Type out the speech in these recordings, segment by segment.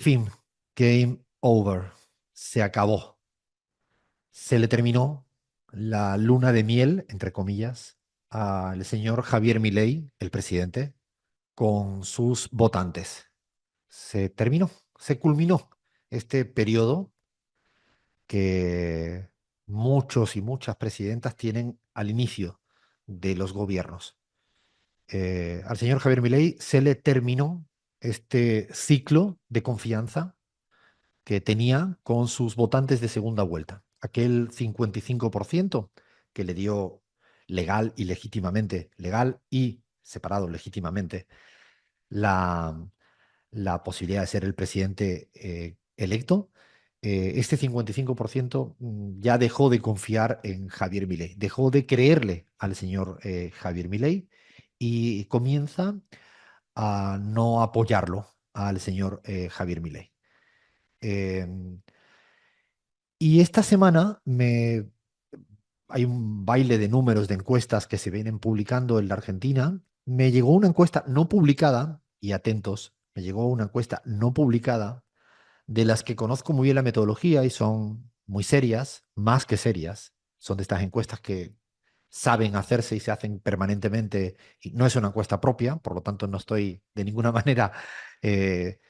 fin, game over. Se acabó. Se le terminó la luna de miel, entre comillas, al señor Javier Milei, el presidente, con sus votantes. Se terminó, se culminó este periodo que muchos y muchas presidentas tienen al inicio de los gobiernos. Al señor Javier Milei se le terminó este ciclo de confianza que tenía con sus votantes de segunda vuelta. Aquel 55% que le dio legal y separado legítimamente, la, la posibilidad de ser el presidente electo. Este 55% ya dejó de confiar en Javier Milei, dejó de creerle al señor Javier Milei y comienza a no apoyarlo al señor Javier Milei. Em, y esta semana hay un baile de números de encuestas que se vienen publicando en la Argentina. Me llegó una encuesta no publicada, y atentos, me llegó una encuesta no publicada de las que conozco muy bien la metodología y son muy serias, más que serias. Son de estas encuestas que saben hacerse y se hacen permanentemente. Y no es una encuesta propia, por lo tanto no estoy de ninguna manera eh,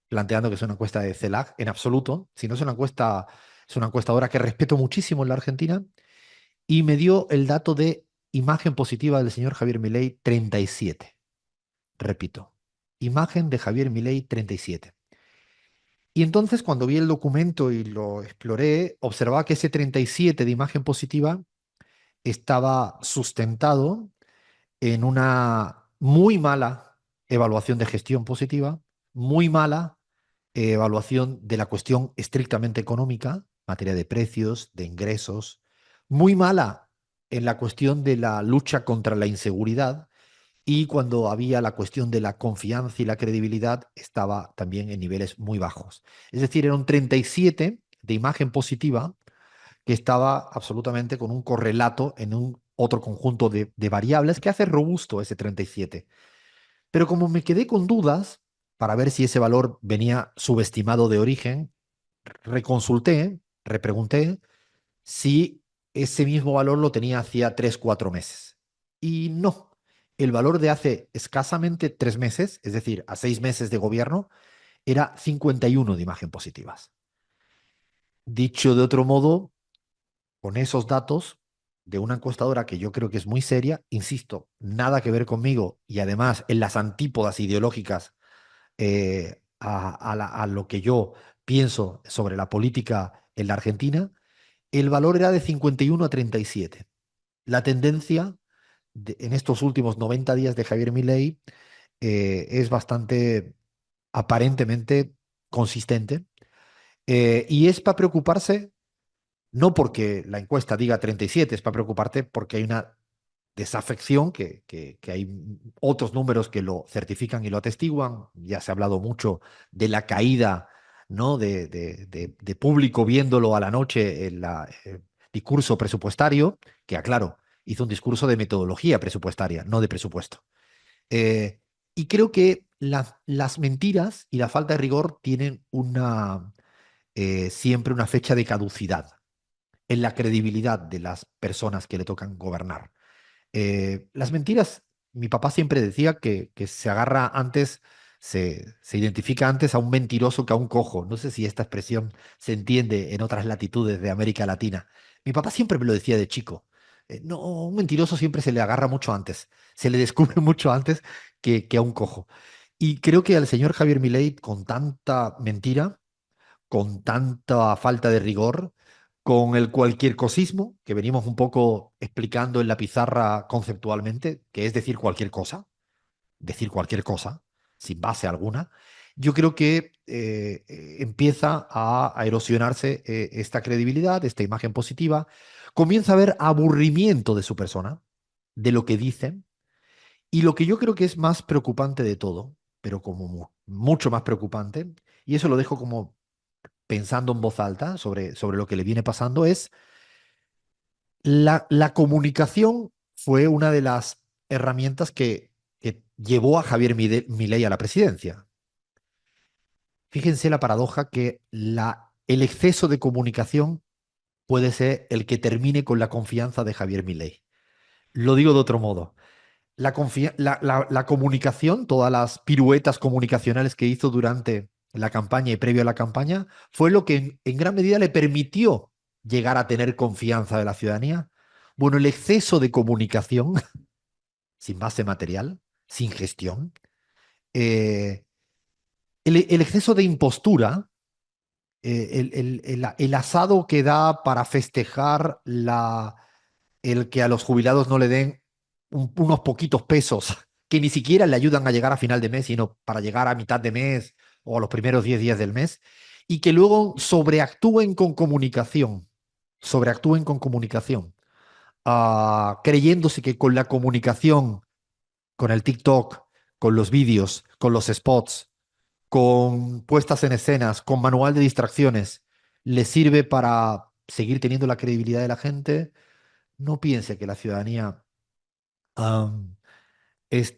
planteando que es una encuesta de CELAC en absoluto, sino es una encuestadora que respeto muchísimo en la Argentina y me dio el dato de imagen positiva del señor Javier Milei 37. Repito, imagen de Javier Milei 37. Y entonces cuando vi el documento y lo exploré, observaba que ese 37 de imagen positiva estaba sustentado en una muy mala evaluación de gestión positiva, muy mala evaluación de la cuestión estrictamente económica, materia de precios, de ingresos, muy mala en la cuestión de la lucha contra la inseguridad y cuando había la cuestión de la confianza y la credibilidad estaba también en niveles muy bajos. Es decir, era un 37 de imagen positiva que estaba absolutamente con un correlato en un otro conjunto de variables que hace robusto ese 37. Pero como me quedé con dudas para ver si ese valor venía subestimado de origen, reconsulté, repregunté si ese mismo valor lo tenía hacía 3 o 4 meses. Y no, el valor de hace escasamente 3 meses, es decir, a 6 meses de gobierno, era 51 de imagen positivas. Dicho de otro modo, con esos datos de una encuestadora que yo creo que es muy seria, insisto, nada que ver conmigo y además en las antípodas ideológicas a lo que yo pienso sobre la política en la Argentina, el valor era de 51 a 37. La tendencia en estos últimos 90 días de Javier Milei es bastante aparentemente consistente y es para preocuparse, no porque la encuesta diga 37, es para preocuparte porque hay una desafección, que hay otros números que lo certifican y lo atestiguan. Ya se ha hablado mucho de la caída, ¿no? de público viéndolo a la noche en el discurso presupuestario, que aclaro, hizo un discurso de metodología presupuestaria, no de presupuesto. Eh, y creo que las mentiras y la falta de rigor tienen siempre una fecha de caducidad en la credibilidad de las personas que le tocan gobernar. Las mentiras, mi papá siempre decía que se agarra antes, se identifica antes a un mentiroso que a un cojo. No sé si esta expresión se entiende en otras latitudes de América Latina. Mi papá siempre me lo decía de chico. No, un mentiroso siempre se le agarra mucho antes, se le descubre mucho antes que a un cojo. Y creo que al señor Javier Milei, con tanta mentira, con tanta falta de rigor, con el cualquier cosismo que venimos un poco explicando en la pizarra conceptualmente, que es decir cualquier cosa, sin base alguna, yo creo que empieza a erosionarse esta credibilidad, esta imagen positiva, comienza a haber aburrimiento de su persona, de lo que dicen, y lo que yo creo que es más preocupante de todo, pero como mucho más preocupante, y eso lo dejo como pensando en voz alta sobre lo que le viene pasando, es la comunicación fue una de las herramientas que llevó a Javier Milei a la presidencia. Fíjense la paradoja que el exceso de comunicación puede ser el que termine con la confianza de Javier Milei. Lo digo de otro modo. La comunicación, todas las piruetas comunicacionales que hizo durante la campaña y previo a la campaña, fue lo que en gran medida le permitió llegar a tener confianza de la ciudadanía. Bueno, el exceso de comunicación, sin base material, sin gestión, eh, el exceso de impostura, el asado que da para festejar el que a los jubilados no le den unos poquitos pesos que ni siquiera le ayudan a llegar a final de mes, sino para llegar a mitad de mes o a los primeros 10 días del mes, y que luego sobreactúen con comunicación, creyéndose que con la comunicación, con el TikTok, con los vídeos, con los spots, con puestas en escenas, con manual de distracciones, le sirve para seguir teniendo la credibilidad de la gente. No piense que la ciudadanía am, es,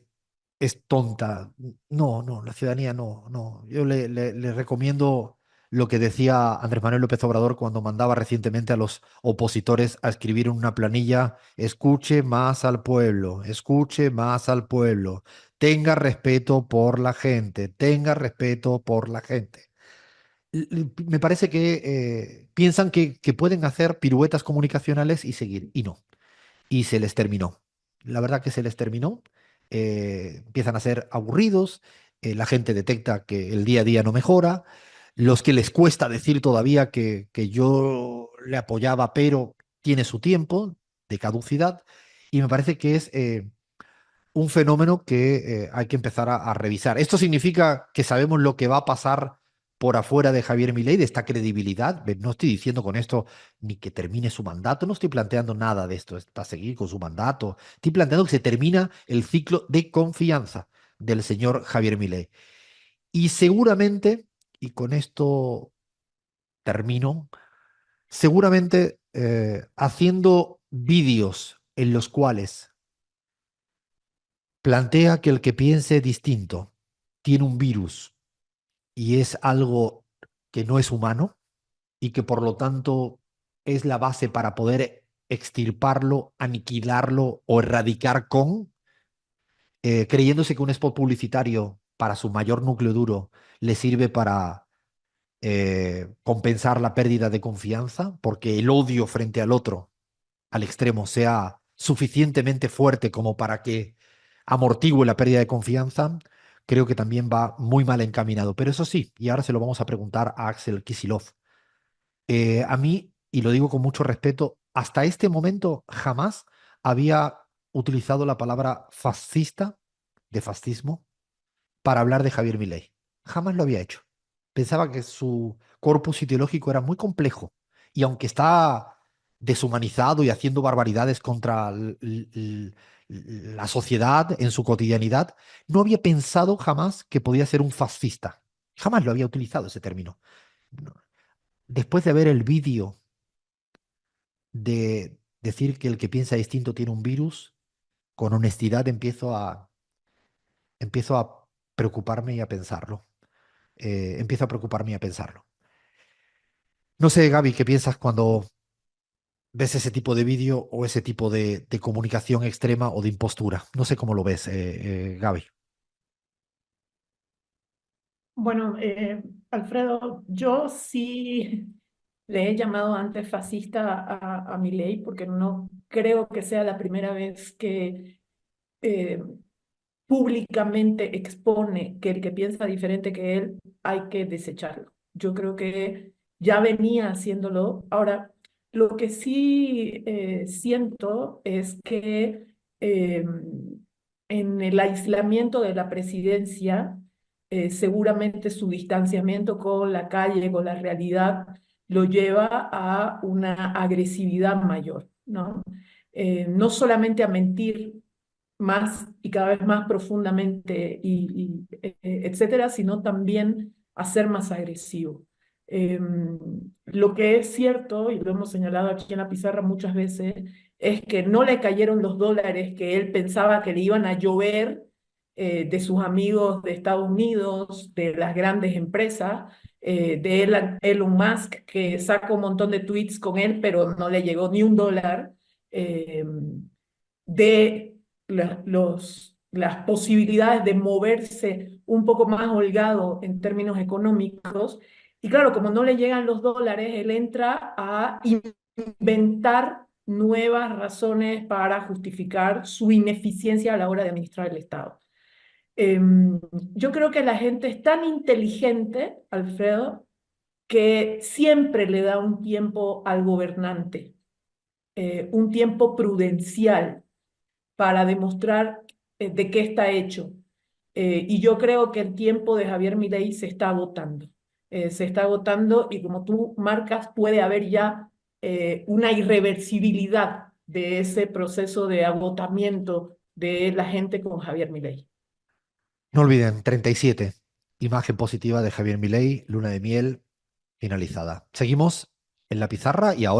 es tonta. No, no, la ciudadanía no, no. Yo le recomiendo lo que decía Andrés Manuel López Obrador cuando mandaba recientemente a los opositores a escribir en una planilla: escuche más al pueblo, escuche más al pueblo, tenga respeto por la gente, tenga respeto por la gente. Me parece que piensan que pueden hacer piruetas comunicacionales y seguir, y no, y se les terminó. La verdad que se les terminó. Empiezan a ser aburridos, la gente detecta que el día a día no mejora, los que les cuesta decir todavía que yo le apoyaba, pero tiene su tiempo de caducidad, y me parece que es un fenómeno que hay que empezar a revisar. Esto significa que sabemos lo que va a pasar por afuera de Javier Milei, de esta credibilidad. No estoy diciendo con esto ni que termine su mandato, no estoy planteando nada de esto, está seguir con su mandato. Estoy planteando que se termina el ciclo de confianza del señor Javier Milei. Y seguramente, y con esto termino, seguramente haciendo vídeos en los cuales plantea que el que piense distinto tiene un virus y es algo que no es humano y que por lo tanto es la base para poder extirparlo, aniquilarlo o erradicar creyéndose que un spot publicitario para su mayor núcleo duro le sirve para compensar la pérdida de confianza, porque el odio frente al otro, al extremo, sea suficientemente fuerte como para que amortigue la pérdida de confianza. Creo que también va muy mal encaminado. Pero eso sí, y ahora se lo vamos a preguntar a Axel Kisilov. A mí, y lo digo con mucho respeto, hasta este momento jamás había utilizado la palabra fascista, de fascismo, para hablar de Javier Milei. Jamás lo había hecho. Pensaba que su corpus ideológico era muy complejo y aunque está deshumanizado y haciendo barbaridades contra la sociedad en su cotidianidad, no había pensado jamás que podía ser un fascista. Jamás lo había utilizado ese término. No. Después de ver el vídeo de decir que el que piensa distinto tiene un virus, con honestidad empiezo a preocuparme y a pensarlo. Empiezo a preocuparme y a pensarlo. No sé, Gaby, ¿qué piensas cuando ves ese tipo de vídeo o ese tipo de comunicación extrema o de impostura? No sé cómo lo ves, Gaby. Bueno, Alfredo, yo sí le he llamado antes fascista a Milei porque no creo que sea la primera vez que eh, públicamente expone que el que piensa diferente que él hay que desecharlo. Yo creo que ya venía haciéndolo. Ahora, lo que sí siento es que en el aislamiento de la presidencia, seguramente su distanciamiento con la calle, con la realidad, lo lleva a una agresividad mayor, ¿no? No solamente a mentir más y cada vez más profundamente, etcétera, sino también a ser más agresivo. Eh, lo que es cierto, y lo hemos señalado aquí en la pizarra muchas veces, es que no le cayeron los dólares que él pensaba que le iban a llover de sus amigos de Estados Unidos, de las grandes empresas, de Elon Musk, que saca un montón de tweets con él, pero no le llegó ni un dólar, eh, de las posibilidades de moverse un poco más holgado en términos económicos. Y claro, como no le llegan los dólares, él entra a inventar nuevas razones para justificar su ineficiencia a la hora de administrar el Estado. Yo creo que la gente es tan inteligente, Alfredo, que siempre le da un tiempo al gobernante, un tiempo prudencial para demostrar de qué está hecho. Y yo creo que el tiempo de Javier Milei se está agotando. Se está agotando y como tú marcas, puede haber ya una irreversibilidad de ese proceso de agotamiento de la gente con Javier Milei. No olviden, 37. Imagen positiva de Javier Milei, luna de miel finalizada. Seguimos en la pizarra y ahora